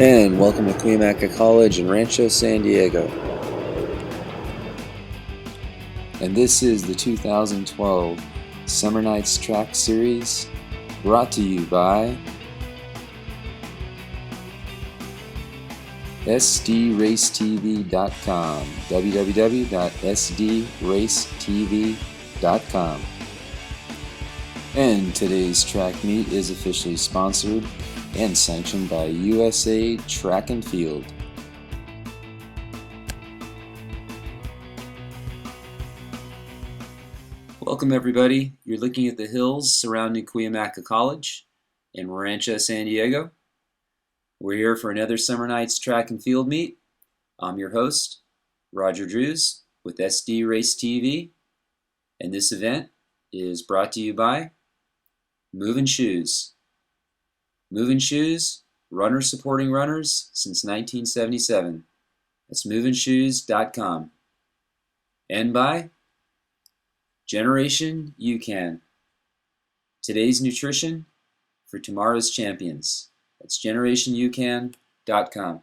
And welcome to Cuyamaca College in Rancho San Diego. And this is the 2012 Summer Nights Track Series, brought to you by sdracetv.com, www.sdracetv.com. And today's track meet is officially sponsored and sanctioned by USA Track and Field. Welcome everybody. You're looking at the hills surrounding Cuyamaca College in Rancho San Diego. We're here for another Summer Nights Track and Field meet. I'm your host, Roger Drews with SD Race TV, and this event is brought to you by Movin' Shoes. Movin' Shoes, runners supporting runners since 1977. That's movinshoes.com. And by Generation UCAN. Today's nutrition for tomorrow's champions. That's generationucan.com.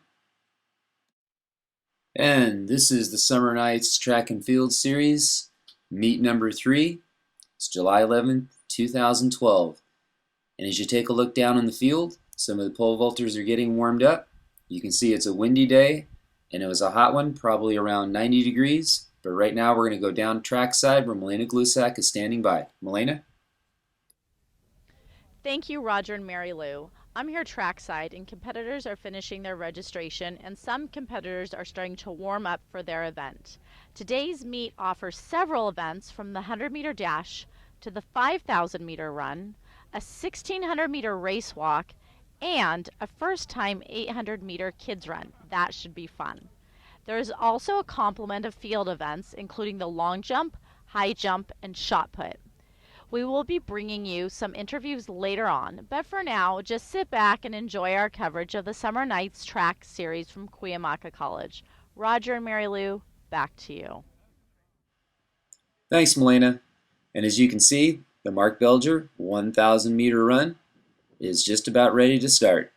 And this is the Summer Nights Track and Field Series, meet number 3. It's July 11th, 2012. And as you take a look down on the field, some of the pole vaulters are getting warmed up. You can see it's a windy day, and it was a hot one, probably around 90 degrees. But right now we're going to go down trackside where Milena Glusak is standing by. Milena? Thank you, Roger and Mary Lou. I'm here trackside, and competitors are finishing their registration, and some competitors are starting to warm up for their event. Today's meet offers several events, from the 100-meter dash to the 5,000-meter run, a 1,600-meter race walk, and a first-time 800-meter kids run. That should be fun. There is also a complement of field events, including the long jump, high jump, and shot put. We will be bringing you some interviews later on, but for now, just sit back and enjoy our coverage of the Summer Nights Track Series from Cuyamaca College. Roger and Mary Lou, back to you. Thanks, Milena. And as you can see, the Mark Belger 1,000-meter run is just about ready to start.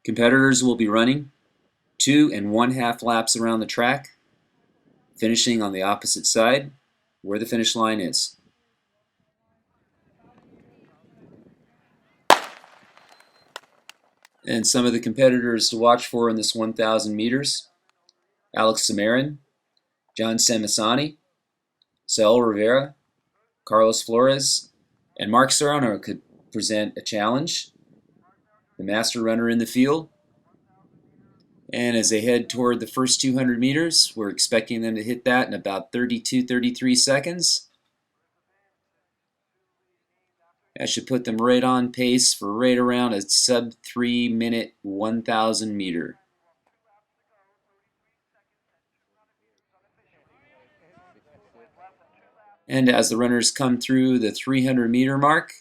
Competitors will be running 2 1/2 laps around the track, finishing on the opposite side where the finish line is. And some of the competitors to watch for in this 1,000 meters: Alex Samarin, John Samasani, Saul Rivera, Carlos Flores, and Mark Serrano could present a challenge, the master runner in the field. And as they head toward the first 200 meters, we're expecting them to hit that in about 32-33 seconds. That should put them right on pace for right around a sub-3 minute 1,000 meter. And as the runners come through the 300 meter mark,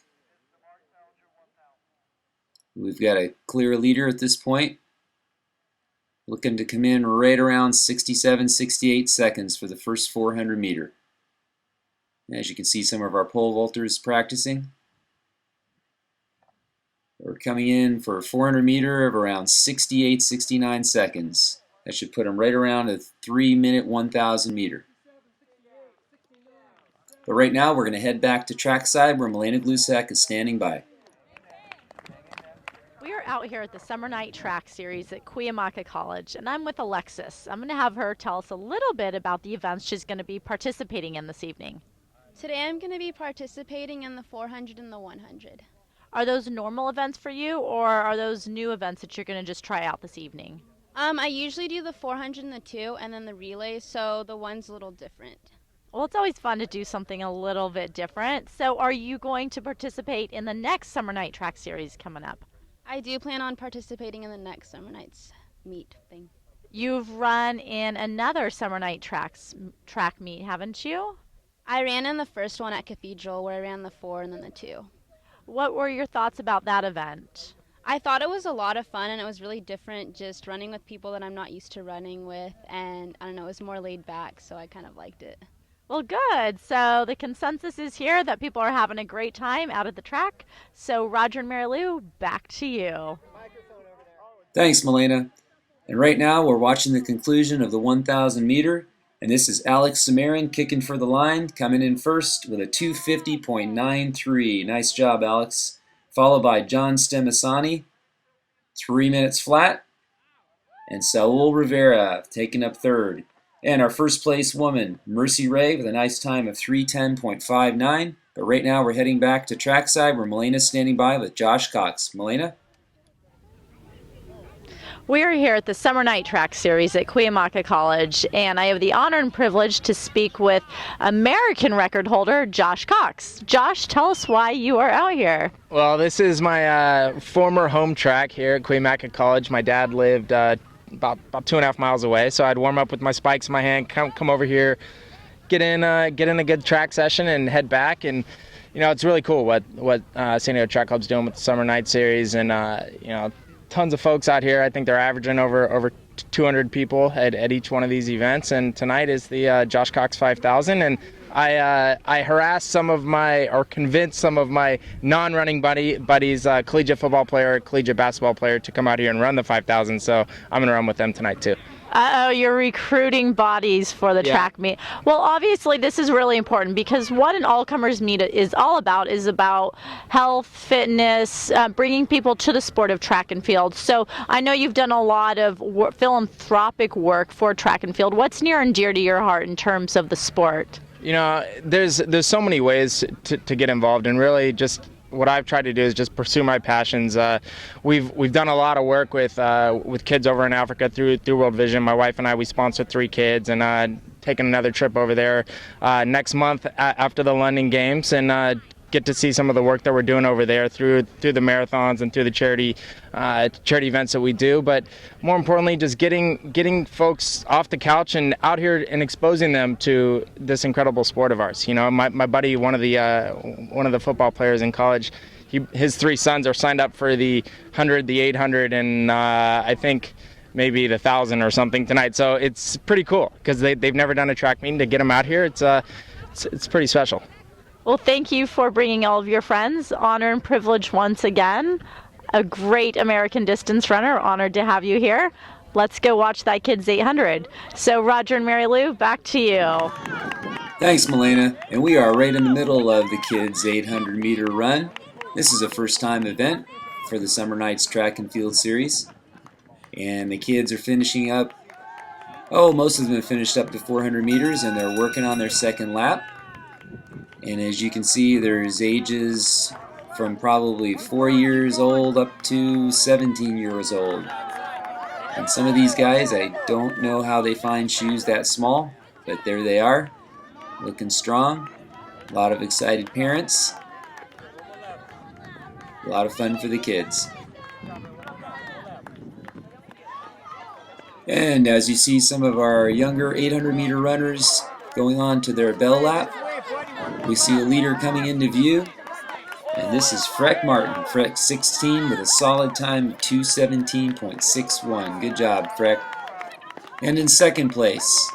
we've got a clear leader at this point, looking to come in right around 67-68 seconds for the first 400 meter. As you can see, some of our pole vaulters practicing. We're coming in for a 400 meter of around 68-69 seconds. That should put them right around a 3 minute 1,000 meter. But right now we're going to head back to trackside where Milena Glusak is standing by. We are out here at the Summer Night Track Series at Cuyamaca College, and I'm with Alexis. I'm going to have her tell us a little bit about the events she's going to be participating in this evening. Today I'm going to be participating in the 400 and the 100. Are those normal events for you, or are those new events that you're going to just try out this evening? I usually do the 400 and the 2 and then the relay, so the one's a little different. Well, it's always fun to do something a little bit different. So are you going to participate in the next Summer Night Track Series coming up? I do plan on participating in the next Summer Nights meet thing. You've run in another Summer Night track meet, haven't you? I ran in the first one at Cathedral, where I ran the 4 and then the 2. What were your thoughts about that event? I thought it was a lot of fun, and it was really different, just running with people that I'm not used to running with, and I don't know, it was more laid back, so I kind of liked it. Well, good. So the consensus is here that people are having a great time out at the track. So Roger and Mary Lou, back to you. Thanks, Milena. And right now we're watching the conclusion of the 1,000 meter, and this is Alex Samarin kicking for the line, coming in first with a 250.93. Nice job, Alex. Followed by John Stemasani, 3 minutes flat, and Saul Rivera taking up third. And our first place woman, Mercy Ray, with a nice time of 310.59. But right now we're heading back to trackside where Milena's standing by with Josh Cox. Milena? We are here at the Summer Night Track Series at Cuyamaca College, and I have the honor and privilege to speak with American record holder Josh Cox. Josh, tell us why you are out here. Well, this is my former home track here at Cuyamaca College. My dad lived about 2.5 miles away, so I'd warm up with my spikes in my hand, come over here, get in a good track session, and head back. And it's really cool what San Diego Track Club's doing with the Summer Night Series, and tons of folks out here. I think they're averaging over 200 people at each one of these events, and tonight is the Josh Cox 5000. And I harassed convinced some of my non-running buddies, collegiate football player, collegiate basketball player, to come out here and run the 5000. So I'm going to run with them tonight too. Uh-oh, you're recruiting bodies for the track meet. Well, obviously this is really important because what an all-comers meet is about health, fitness, bringing people to the sport of track and field. So I know you've done a lot of philanthropic work for track and field. What's near and dear to your heart in terms of the sport? There's so many ways to get involved, and really just what I've tried to do is just pursue my passions. We've done a lot of work with kids over in Africa through World Vision. My wife and I, we sponsored 3 kids, and taking another trip over there next month after the London Games, and get to see some of the work that we're doing over there through the marathons and through the charity events that we do. But more importantly, just getting folks off the couch and out here and exposing them to this incredible sport of ours. My buddy, one of the football players in college, his 3 sons are signed up for the 100, the 800, and I think maybe the 1,000 or something tonight. So it's pretty cool because they've never done a track meeting. To get them out here, it's pretty special. Well, thank you for bringing all of your friends. Honor and privilege once again. A great American distance runner. Honored to have you here. Let's go watch that kid's 800. So Roger and Mary Lou, back to you. Thanks, Milena. And we are right in the middle of the kids' 800-meter run. This is a first-time event for the Summer Nights Track and Field Series. And the kids are finishing up. Most of them have finished up to 400 meters, and they're working on their second lap. And as you can see, there's ages from probably 4 years old up to 17 years old. And some of these guys, I don't know how they find shoes that small, but there they are, looking strong. A lot of excited parents. A lot of fun for the kids. And as you see some of our younger 800-meter runners going on to their bell lap, we see a leader coming into view, and this is Freck Martin, Freck 16 with a solid time of 2:17.61. Good job, Freck. And in second place,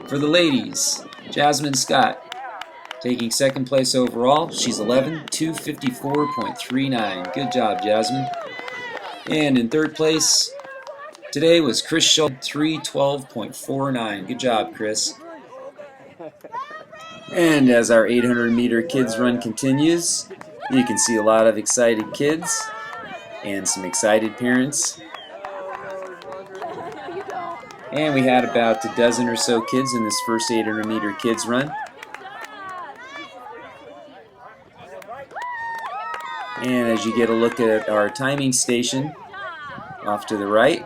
for the ladies, Jasmine Scott, taking second place overall. She's 11, 2:54.39. Good job, Jasmine. And in third place today was Chris Schultz, 3:12.49. Good job, Chris. And as our 800-meter kids run continues, you can see a lot of excited kids and some excited parents. And we had about a dozen or so kids in this first 800-meter kids run. And as you get a look at our timing station off to the right,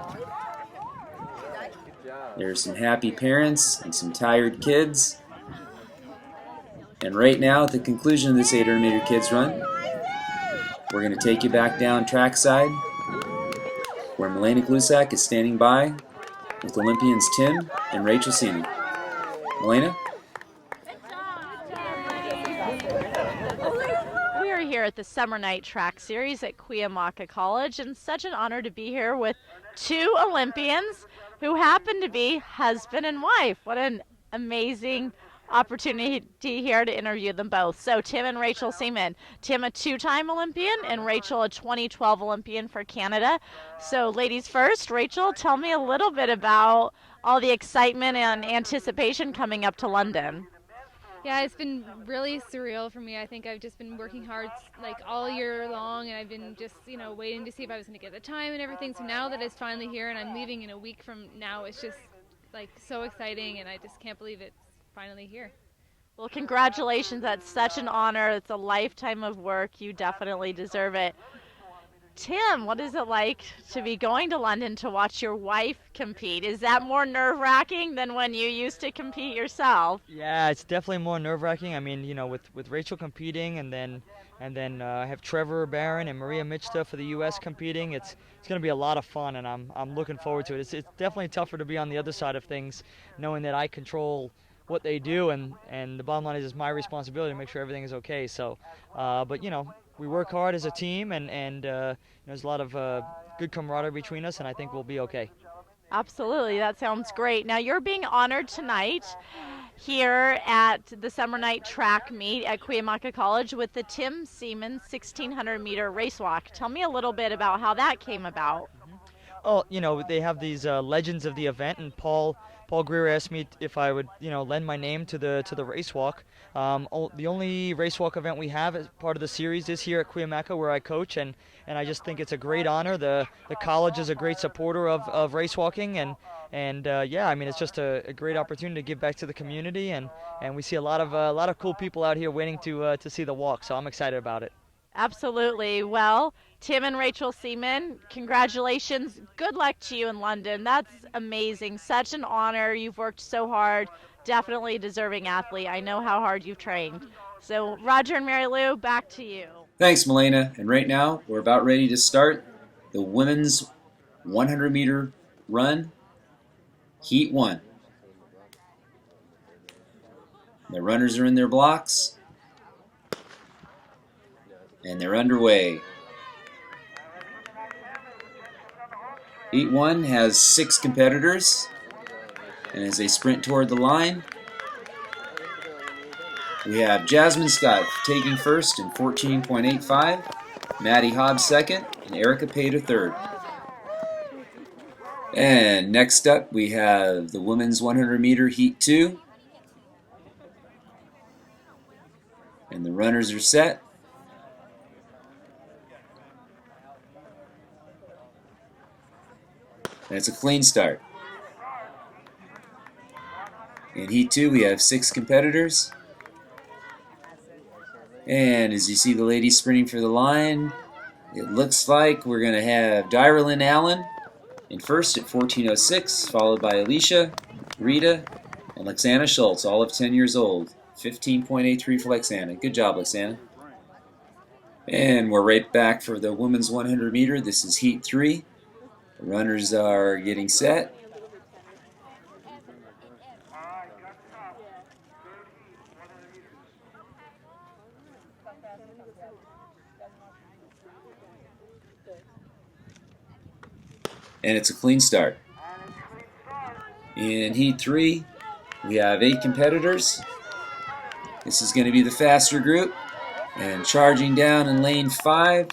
there's some happy parents and some tired kids. And right now, at the conclusion of this 800-meter kids run, we're going to take you back down trackside where Milena Glusak is standing by with Olympians Tim and Rachel Seamy. Milena? We are here at the Summer Night Track Series at Cuyamaca College, and such an honor to be here with 2 Olympians who happen to be husband and wife. What an amazing opportunity here to interview them both. So Tim and Rachel Seaman. Tim, a two-time Olympian, and Rachel, a 2012 Olympian for Canada. So ladies first, Rachel, tell me a little bit about all the excitement and anticipation coming up to London. Yeah, it's been really surreal for me. I think I've just been working hard like all year long, and I've been just, waiting to see if I was going to get the time and everything. So now that it's finally here and I'm leaving in a week from now, it's just like so exciting, and I just can't believe it's finally here. Well, congratulations. That's such an honor. It's a lifetime of work. You definitely deserve it. Tim, what is it like to be going to London to watch your wife compete? Is that more nerve-wracking than when you used to compete yourself? Yeah, it's definitely more nerve-wracking. I mean, with Rachel competing, and then I have Trevor Barron and Maria Michta for the U.S. competing. It's going to be a lot of fun, and I'm looking forward to it. It's definitely tougher to be on the other side of things, knowing that I control what they do, and the bottom line is it's my responsibility to make sure everything is okay. So, but we work hard as a team, and there's a lot of good camaraderie between us, and I think we'll be okay. Absolutely, that sounds great. Now you're being honored tonight here at the summer night track meet at Cuyamaca College with the Tim Seaman 1600-meter race walk. Tell me a little bit about how that came about. Oh, they have these legends of the event, and Paul Greer asked me if I would, lend my name to the race walk. The only race walk event we have as part of the series is here at Cuyamaca, where I coach, and I just think it's a great honor. The college is a great supporter of race walking, and yeah, I mean, it's just a great opportunity to give back to the community, and we see a lot of cool people out here waiting to see the walk. So I'm excited about it. Absolutely. Well, Tim and Rachel Seaman, congratulations. Good luck to you in London. That's amazing. Such an honor. You've worked so hard. Definitely deserving athlete. I know how hard you've trained. So, Roger and Mary Lou, back to you. Thanks, Milena. And right now, we're about ready to start the women's 100-meter run, Heat 1. The runners are in their blocks, and they're underway. Heat 1 has 6 competitors, and as they sprint toward the line, we have Jasmine Scott taking first in 14.85, Maddie Hobbs second, and Erica Pate third. And next up, we have the women's 100-meter Heat 2. And the runners are set. And it's a clean start. In Heat 2, we have 6 competitors. And as you see the ladies sprinting for the line, it looks like we're going to have Dyralyn Allen in first at 14.06, followed by Alicia, Rita, and Lexana Schultz, all of 10 years old. 15.83 for Lexana. Good job, Lexana. And we're right back for the women's 100 meter. This is Heat 3. The runners are getting set. And it's a clean start. In Heat 3, we have 8 competitors. This is going to be the faster group. And charging down in lane 5,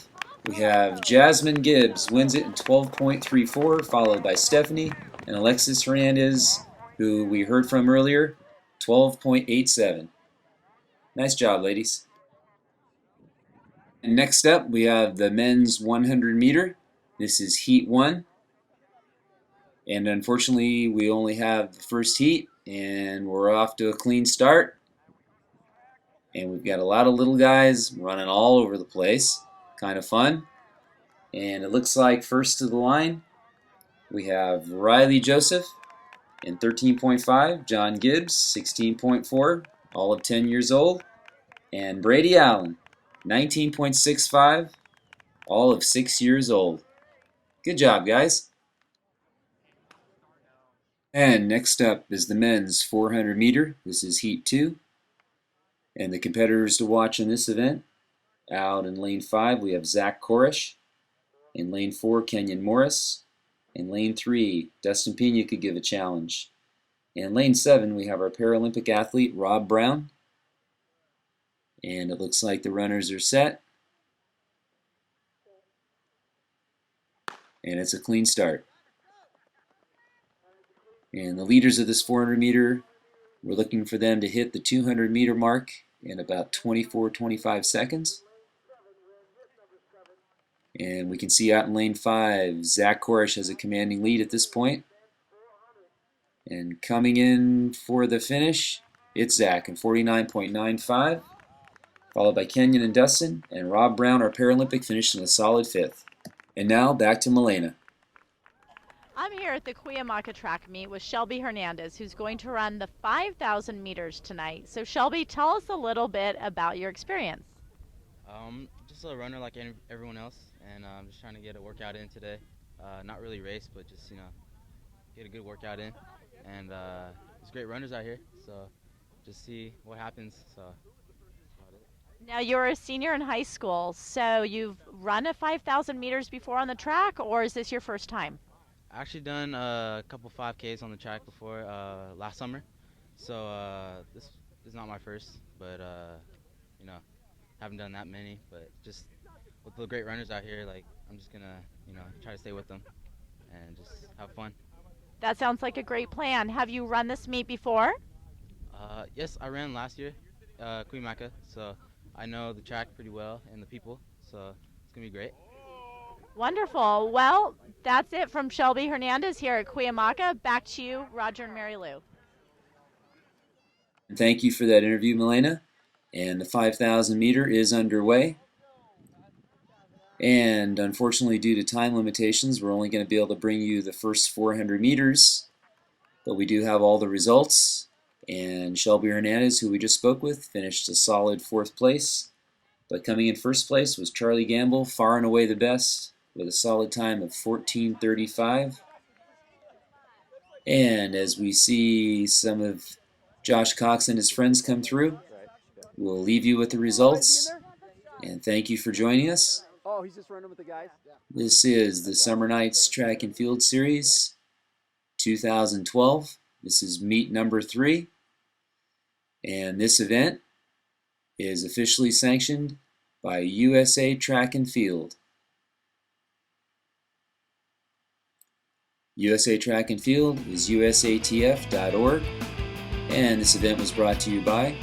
we have Jasmine Gibbs, wins it in 12.34, followed by Stephanie and Alexis Hernandez, who we heard from earlier, 12.87. Nice job, ladies. And next up, we have the men's 100 meter. This is Heat 1. And unfortunately, we only have the first heat, and we're off to a clean start. And we've got a lot of little guys running all over the place. Kind of fun. And it looks like first to the line, we have Riley Joseph in 13.5, John Gibbs, 16.4, all of 10 years old, and Brady Allen, 19.65, all of 6 years old. Good job, guys. And next up is the men's 400 meter. This is Heat 2. And the competitors to watch in this event, out in lane 5, we have Zach Koresh. In lane 4, Kenyon Morris. In lane 3, Dustin Pena could give a challenge. In lane 7, we have our Paralympic athlete, Rob Brown. And it looks like the runners are set. And it's a clean start. And the leaders of this 400 meter, we're looking for them to hit the 200 meter mark in about 24-25 seconds. And we can see out in lane 5, Zach Korish has a commanding lead at this point. And coming in for the finish, it's Zach in 49.95, followed by Kenyon and Dustin, and Rob Brown, our Paralympic, finished in a solid 5th. And now back to Milena. I'm here at the Cuyamaca track meet with Shelby Hernandez, who's going to run the 5,000 meters tonight. So Shelby, tell us a little bit about your experience. Just a runner like everyone else, and I'm just trying to get a workout in today. Not really race, but just get a good workout in. And there's great runners out here, so just see what happens. So that's about it. Now you're a senior in high school, so you've run a 5,000 meters before on the track, or is this your first time? I actually done a couple 5Ks on the track before last summer, so this is not my first, but haven't done that many. But just with the great runners out here, like I'm just gonna try to stay with them and just have fun. That sounds like a great plan. Have you run this meet before? Yes, I ran last year, Cuyamaca, so I know the track pretty well and the people, so it's gonna be great. Wonderful. Well, that's it from Shelby Hernandez here at Cuyamaca. Back to you, Roger and Mary Lou. Thank you for that interview, Milena. And the 5,000 meter is underway. And unfortunately, due to time limitations, we're only going to be able to bring you the first 400 meters. But we do have all the results. And Shelby Hernandez, who we just spoke with, finished a solid 4th place. But coming in 1st place was Charlie Gamble, far and away the best, with a solid time of 14:35. And as we see some of Josh Cox and his friends come through, we'll leave you with the results. And thank you for joining us. Oh, he's just running with the guys? Yeah. This is the Summer Nights Track and Field Series 2012. This is meet number 3. And this event is officially sanctioned by USA Track and Field. USA Track and Field is usatf.org, and this event was brought to you by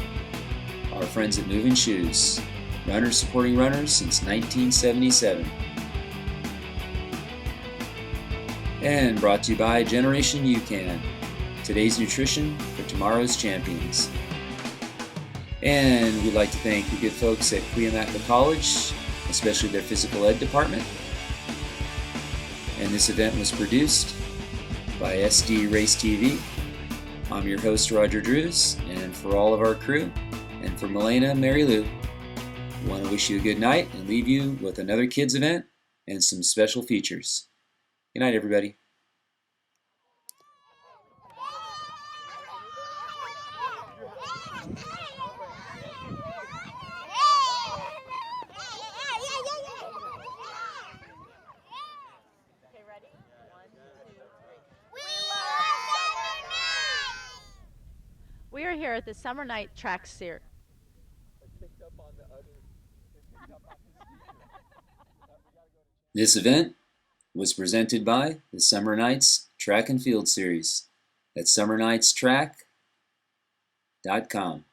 our friends at Moving Shoes, runners supporting runners since 1977. And brought to you by Generation UCAN, today's nutrition for tomorrow's champions. And we'd like to thank the good folks at Cuyamaca College, especially their physical ed department. And this event was produced by SD Race TV. I'm your host, Roger Drews, and for all of our crew, and for Milena and Mary Lou, I want to wish you a good night and leave you with another kids event and some special features. Good night, everybody. We are here at the Summer Night Track Series. This event was presented by the Summer Nights Track and Field Series at summernightstrack.com.